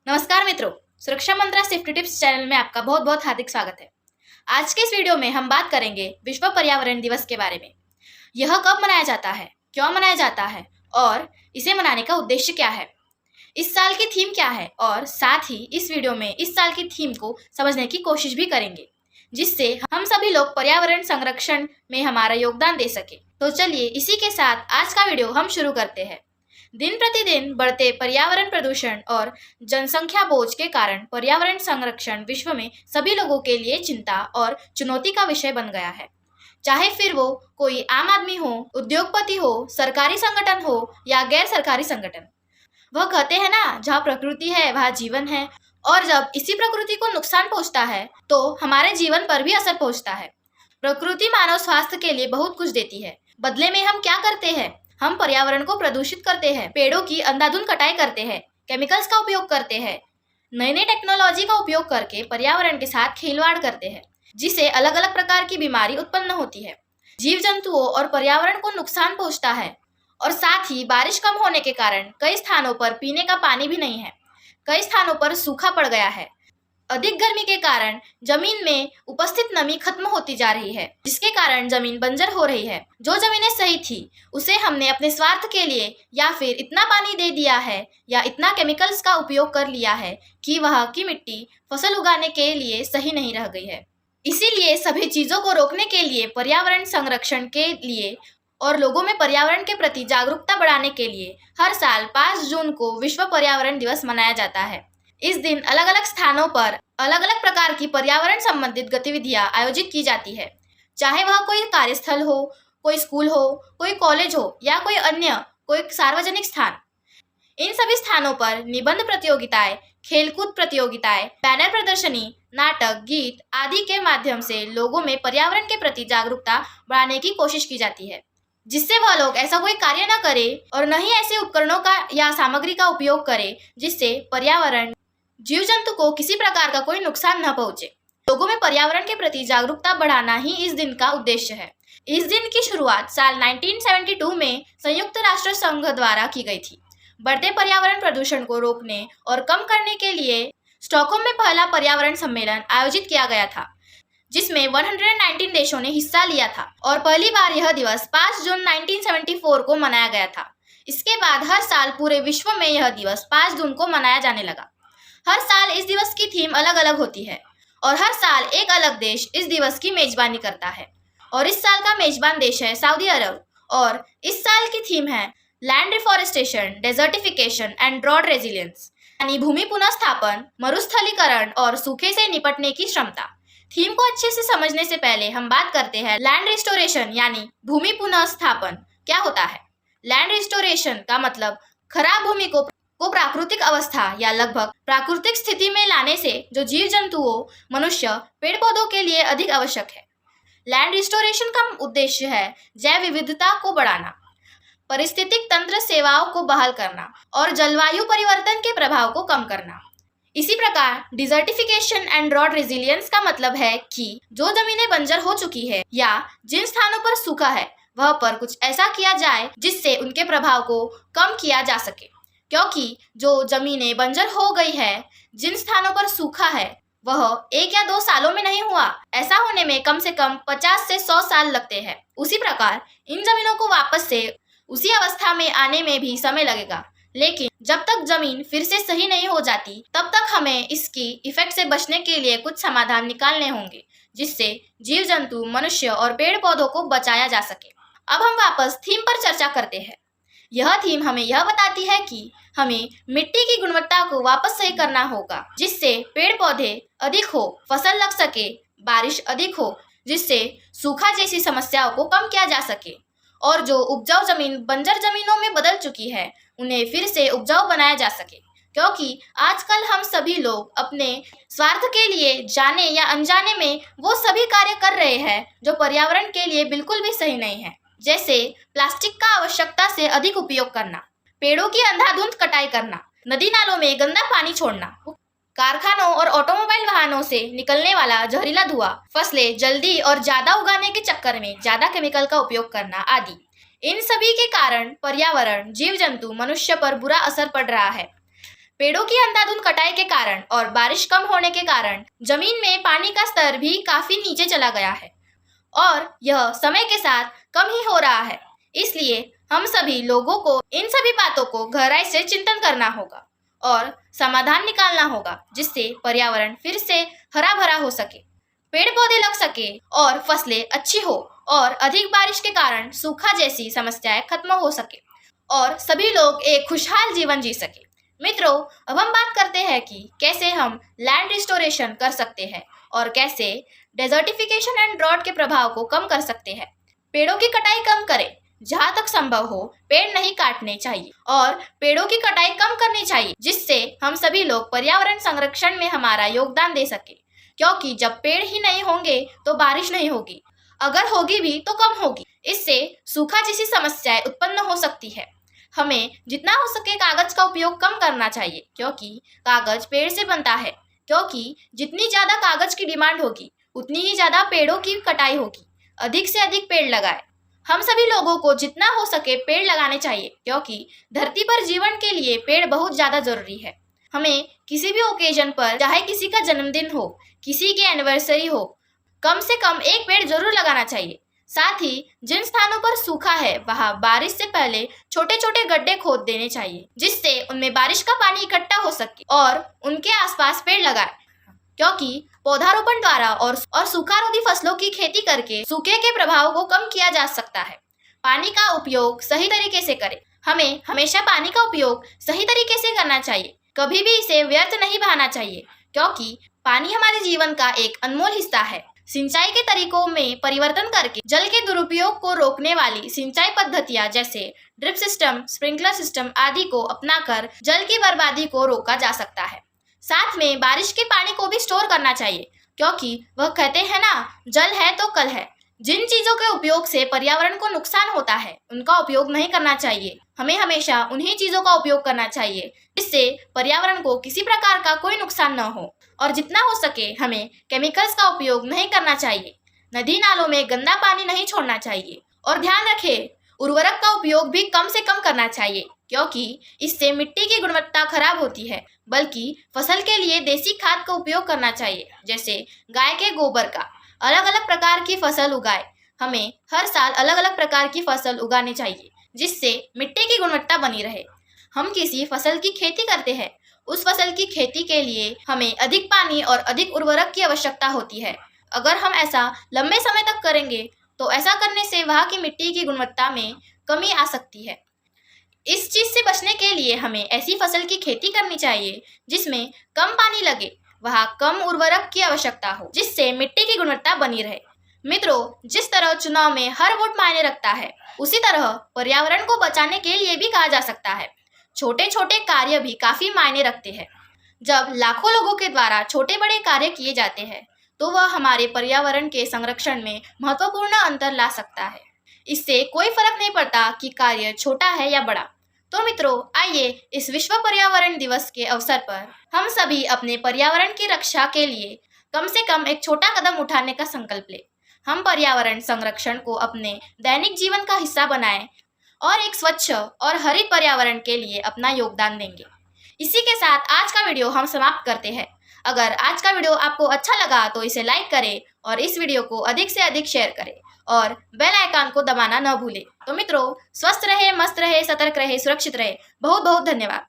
नमस्कार मित्रों, सुरक्षा मंत्रा सेफ्टी टिप्स चैनल में आपका बहुत बहुत हार्दिक स्वागत है। आज के इस वीडियो में हम बात करेंगे विश्व पर्यावरण दिवस के बारे में। यह कब मनाया जाता है, क्यों मनाया जाता है और इसे मनाने का उद्देश्य क्या है, इस साल की थीम क्या है और साथ ही इस वीडियो में इस साल की थीम को समझने की कोशिश भी करेंगे, जिससे हम सभी लोग पर्यावरण संरक्षण में हमारा योगदान दे सके। तो चलिए इसी के साथ आज का वीडियो हम शुरू करते हैं। दिन प्रतिदिन बढ़ते पर्यावरण प्रदूषण और जनसंख्या बोझ के कारण पर्यावरण संरक्षण विश्व में सभी लोगों के लिए चिंता और चुनौती का विषय बन गया है। चाहे फिर वो कोई आम आदमी हो, उद्योगपति हो, सरकारी संगठन हो या गैर सरकारी संगठन। वह कहते हैं ना, जहाँ प्रकृति है वहाँ जीवन है, और जब इसी प्रकृति को नुकसान पहुंचता है तो हमारे जीवन पर भी असर पहुंचता है। प्रकृति मानव स्वास्थ्य के लिए बहुत कुछ देती है, बदले में हम क्या करते हैं? हम पर्यावरण को प्रदूषित करते हैं, पेड़ों की अंधाधुंध कटाई करते हैं, केमिकल्स का उपयोग करते हैं, नई नई टेक्नोलॉजी का उपयोग करके पर्यावरण के साथ खिलवाड़ करते हैं, जिससे अलग अलग प्रकार की बीमारी उत्पन्न होती है, जीव जंतुओं और पर्यावरण को नुकसान पहुंचता है। और साथ ही बारिश कम होने के कारण कई स्थानों पर पीने का पानी भी नहीं है, कई स्थानों पर सूखा पड़ गया है। अधिक गर्मी के कारण जमीन में उपस्थित नमी खत्म होती जा रही है, जिसके कारण जमीन बंजर हो रही है। जो जमीनें सही थी उसे हमने अपने स्वार्थ के लिए या फिर इतना पानी दे दिया है या इतना केमिकल्स का उपयोग कर लिया है कि वह की मिट्टी फसल उगाने के लिए सही नहीं रह गई है। इसीलिए सभी चीजों को रोकने के लिए, पर्यावरण संरक्षण के लिए और लोगों में पर्यावरण के प्रति जागरूकता बढ़ाने के लिए हर साल 5 जून को विश्व पर्यावरण दिवस मनाया जाता है। इस दिन अलग अलग स्थानों पर अलग अलग प्रकार की पर्यावरण संबंधित गतिविधियां आयोजित की जाती है, चाहे वह कोई कार्यस्थल हो, कोई स्कूल हो, कोई कॉलेज हो या कोई सार्वजनिक स्थान। इन सभी स्थानों पर निबंध प्रतियोगिताएं, खेलकूद प्रतियोगिताएं, बैनर प्रदर्शनी, नाटक, गीत आदि के माध्यम से लोगों में पर्यावरण के प्रति जागरूकता बढ़ाने की कोशिश की जाती है, जिससे वह लोग ऐसा कोई कार्य न करें और न ही ऐसे उपकरणों का या सामग्री का उपयोग करें जिससे पर्यावरण, जीव जंतु को किसी प्रकार का कोई नुकसान न पहुंचे। लोगों में पर्यावरण के प्रति जागरूकता बढ़ाना ही इस दिन का उद्देश्य है। इस दिन की शुरुआत साल 1972 में संयुक्त राष्ट्र संघ द्वारा की गई थी। बढ़ते पर्यावरण प्रदूषण को रोकने और कम करने के लिए स्टॉकहोम में पहला पर्यावरण सम्मेलन आयोजित किया गया था, जिसमें 119 देशों ने हिस्सा लिया था और पहली बार यह दिवस 5 जून 1974 को मनाया गया था। इसके बाद हर साल पूरे विश्व में यह दिवस 5 जून को मनाया जाने लगा। हर साल इस दिवस की थीम अलग अलग होती है और हर साल एक अलग देश इस दिवस की मेजबानी करता है, और इस साल का मेजबान देश है सऊदी अरब। और इस साल की थीम है land reforestation, desertification and drought resilience, यानी भूमि पुनर्स्थापन, मरुस्थलीकरण और सूखे से निपटने की क्षमता। थीम को अच्छे से समझने से पहले हम बात करते हैं लैंड रिस्टोरेशन यानी भूमि पुनर्स्थापन क्या होता है। लैंड रिस्टोरेशन का मतलब खराब भूमि को प्राकृतिक अवस्था या लगभग प्राकृतिक स्थिति में लाने से, जो जीव जंतुओं, मनुष्य, पेड़ पौधों के लिए अधिक आवश्यक है। लैंड रिस्टोरेशन का उद्देश्य है जैव विविधता को बढ़ाना, पारिस्थितिक तंत्र सेवाओं को बहाल करना और जलवायु परिवर्तन के प्रभाव को कम करना। इसी प्रकार डिजर्टिफिकेशन एंड ड्रॉट रेजिलियंस का मतलब है कि जो जमीनें बंजर हो चुकी है या जिन स्थानों पर सूखा है वह पर कुछ ऐसा किया जाए जिससे उनके प्रभाव को कम किया जा सके, क्योंकि जो जमीनें बंजर हो गई है, जिन स्थानों पर सूखा है, वह 1 या 2 सालों में नहीं हुआ। ऐसा होने में कम से कम 50 से 100 साल लगते हैं। उसी प्रकार इन जमीनों को वापस से उसी अवस्था में आने में भी समय लगेगा, लेकिन जब तक जमीन फिर से सही नहीं हो जाती तब तक हमें इसकी इफेक्ट से बचने के लिए कुछ समाधान निकालने होंगे, जिससे जीव जंतु, मनुष्य और पेड़ पौधों को बचाया जा सके। अब हम वापस थीम पर चर्चा करते हैं। यह थीम हमें यह बताती है कि हमें मिट्टी की गुणवत्ता को वापस सही करना होगा, जिससे पेड़ पौधे अधिक हो, फसल लग सके, बारिश अधिक हो, जिससे सूखा जैसी समस्याओं को कम किया जा सके, और जो उपजाऊ जमीन बंजर जमीनों में बदल चुकी है उन्हें फिर से उपजाऊ बनाया जा सके। क्योंकि आजकल हम सभी लोग अपने स्वार्थ के लिए जाने या अनजाने में वो सभी कार्य कर रहे हैं जो पर्यावरण के लिए बिल्कुल भी सही नहीं है, जैसे प्लास्टिक का आवश्यकता से अधिक उपयोग करना, पेड़ों की अंधाधुंध कटाई करना, नदी नालों में गंदा पानी छोड़ना, कारखानों और ऑटोमोबाइल वाहनों से निकलने वाला जहरीला धुआं, फसलें जल्दी और ज्यादा उगाने के चक्कर में ज्यादा केमिकल का उपयोग करना आदि। इन सभी के कारण पर्यावरण, जीव जंतु, मनुष्य पर बुरा असर पड़ रहा है। पेड़ों की अंधाधुंध कटाई के कारण और बारिश कम होने के कारण जमीन में पानी का स्तर भी काफी नीचे चला गया है और यह समय के साथ कम ही हो रहा है। इसलिए हम सभी लोगों को इन सभी बातों को गहराई से चिंतन करना होगा और समाधान निकालना होगा, जिससे पर्यावरण फिर से हरा भरा हो सके, पेड़ पौधे लग सके और फसलें अच्छी हो और अधिक बारिश के कारण सूखा जैसी समस्याएं खत्म हो सके और सभी लोग एक खुशहाल जीवन जी सके। मित्रों, अब हम बात करते हैं कि कैसे हम लैंड रिस्टोरेशन कर सकते हैं और कैसे डेजर्टिफिकेशन एंड ड्रॉट के प्रभाव को कम कर सकते हैं। पेड़ों की कटाई कम करें, जहाँ तक संभव हो पेड़ नहीं काटने चाहिए और पेड़ों की कटाई कम करनी चाहिए, जिससे हम सभी लोग पर्यावरण संरक्षण में हमारा योगदान दे सके। क्योंकि जब पेड़ ही नहीं होंगे तो बारिश नहीं होगी, अगर होगी भी तो कम होगी। इससे सूखा जैसी समस्याएं उत्पन्न हो सकती है। हमें जितना हो सके कागज का उपयोग कम करना चाहिए, क्योंकि कागज पेड़ से बनता है। क्योंकि जितनी ज्यादा कागज की डिमांड होगी उतनी ही ज्यादा पेड़ों की कटाई होगी। अधिक से अधिक पेड़ लगाएं। हम सभी लोगों को जितना हो सके पेड़ लगाने चाहिए, क्योंकि धरती पर जीवन के लिए पेड़ बहुत ज्यादा जरूरी है। हमें किसी भी ओकेजन पर, चाहे किसी का जन्मदिन हो, किसी की एनिवर्सरी हो, कम से कम एक पेड़ जरूर लगाना चाहिए। साथ ही जिन स्थानों पर सूखा है वहां बारिश से पहले छोटे छोटे गड्ढे खोद देने चाहिए, जिससे उनमें बारिश का पानी इकट्ठा हो सके और उनके आसपास पेड़ लगाएं। क्योंकि पौधारोपण द्वारा और सूखारोधी फसलों की खेती करके सूखे के प्रभाव को कम किया जा सकता है। पानी का उपयोग सही तरीके से करें। हमें हमेशा पानी का उपयोग सही तरीके से करना चाहिए, कभी भी इसे व्यर्थ नहीं बहाना चाहिए, क्योंकि पानी हमारे जीवन का एक अनमोल हिस्सा है। सिंचाई के तरीकों में परिवर्तन करके जल के दुरुपयोग को रोकने वाली सिंचाई पद्धतियां जैसे ड्रिप सिस्टम, स्प्रिंकलर सिस्टम आदि को अपनाकर जल की बर्बादी को रोका जा सकता है। साथ में बारिश के पानी को भी स्टोर करना चाहिए, क्योंकि वह कहते हैं ना, जल है तो कल है। जिन चीजों के उपयोग से पर्यावरण को नुकसान होता है उनका उपयोग नहीं करना चाहिए। हमें हमेशा उन्हीं चीजों का उपयोग करना चाहिए जिससे पर्यावरण को किसी प्रकार का कोई नुकसान न हो। और जितना हो सके हमें केमिकल्स का उपयोग नहीं करना चाहिए। नदी नालों में गंदा पानी नहीं छोड़ना चाहिए। और ध्यान रखें, उर्वरक का उपयोग भी कम से कम करना चाहिए, क्योंकि इससे मिट्टी की गुणवत्ता खराब होती है। बल्कि फसल के लिए देसी खाद का उपयोग करना चाहिए, जैसे गाय के गोबर का। अलग अलग प्रकार की फसल उगाए। हमें हर साल अलग अलग प्रकार की फसल उगानी चाहिए, जिससे मिट्टी की गुणवत्ता बनी रहे। हम किसी फसल की खेती करते हैं, उस फसल की खेती के लिए हमें अधिक पानी और अधिक उर्वरक की आवश्यकता होती है। अगर हम ऐसा लंबे समय तक करेंगे तो ऐसा करने से वहाँ की मिट्टी की गुणवत्ता में कमी आ सकती है। इस चीज से बचने के लिए हमें ऐसी फसल की खेती करनी चाहिए जिसमें कम पानी लगे, वहाँ कम उर्वरक की आवश्यकता हो, जिससे मिट्टी की गुणवत्ता बनी रहे। मित्रों, जिस तरह चुनाव में हर वोट मायने रखता है, उसी तरह पर्यावरण को बचाने के लिए भी कहा जा सकता है। छोटे छोटे कार्य भी काफी मायने रखते हैं। जब लाखों लोगों के द्वारा छोटे बड़े कार्य किए जाते हैं तो वह हमारे पर्यावरण के संरक्षण में महत्वपूर्ण अंतर ला सकता है। इससे कोई फर्क नहीं पड़ता कि कार्य छोटा है या बड़ा। तो मित्रों, आइए इस विश्व पर्यावरण दिवस के अवसर पर हम सभी अपने पर्यावरण की रक्षा के लिए कम से कम एक छोटा कदम उठाने का संकल्प लें। हम पर्यावरण संरक्षण को अपने दैनिक जीवन का हिस्सा बनाएं और एक स्वच्छ और हरित पर्यावरण के लिए अपना योगदान देंगे। इसी के साथ आज का वीडियो हम समाप्त करते हैं। अगर आज का वीडियो आपको अच्छा लगा तो इसे लाइक करें और इस वीडियो को अधिक से अधिक शेयर करें और बेल आइकन को दबाना न भूलें। तो मित्रों, स्वस्थ रहे, मस्त रहे, सतर्क रहे, सुरक्षित रहे। बहुत बहुत धन्यवाद।